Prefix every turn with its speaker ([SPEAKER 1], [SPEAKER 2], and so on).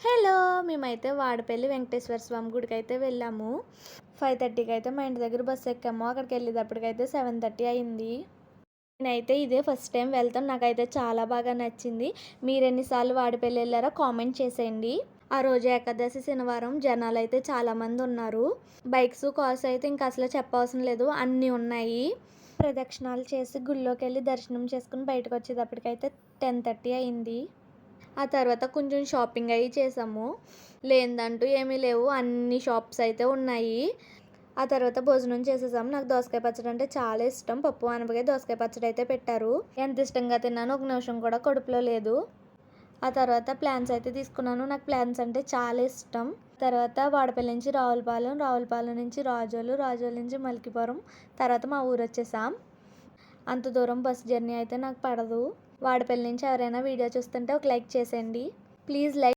[SPEAKER 1] Hello! మేమైతే వాడపల్లి వెంకటేశ్వర స్వామి గుడికైతే వెళ్ళాము. 5:30కి అయితే మా ఇంటి దగ్గర బస్సు ఎక్కాము. అక్కడికెళ్ళేటప్పటికైతే 7:30 అయింది. నేనైతే ఇదే ఫస్ట్ టైం వెళ్తాను. నాకైతే చాలా బాగా నచ్చింది. మీరెన్నిసార్లు వాడపల్లి ఎళ్లారో కామెంట్ చేసేయండి. ఆ రోజు ఏకాదశి శనివారం జనాలైతే చాలామంది ఉన్నారు. బైక్స్, కార్స్ అయితే ఇంక అసలు చెప్పవసరం లేదు. అన్నీ ఉన్నాయి. ప్రదక్షిణాలు చేసి గుడిలోకెళ్ళి దర్శనం చేసుకొని బయటకొచ్చేటప్పటికైతే 10:30 అయింది. ఆ తర్వాత కొంచెం షాపింగ్ అయ్యి చేసాము. లేనిదంటూ ఏమీ లేవు. అన్ని షాప్స్ అయితే ఉన్నాయి. ఆ తర్వాత భోజనం చేసేసాము. నాకు దోసకాయ పచ్చడి అంటే చాలా ఇష్టం. పప్పు, ఆనపకాయ, దోసకాయ పచ్చడి అయితే పెట్టారు. ఎంత ఇష్టంగా తిన్నానో ఒక నిమిషం కూడా కడుపులో లేదు. ఆ తర్వాత ప్లాన్స్ అయితే తీసుకున్నాను. నాకు ప్లాన్స్ అంటే చాలా ఇష్టం. తర్వాత వాడపల్లి నుంచి రావులపాలెం, రావులపాలెం నుంచి రాజోలు, రాజోలు నుంచి మలికిపురం, తర్వాత మా ఊరు వచ్చేసాం. అంత దూరం బస్ జర్నీ అయితే నాకు పడదు. వాడపల్లి నుంచి ఎవరైనా వీడియో చూస్తుంటే ఒక లైక్ చేసేయండి. Please like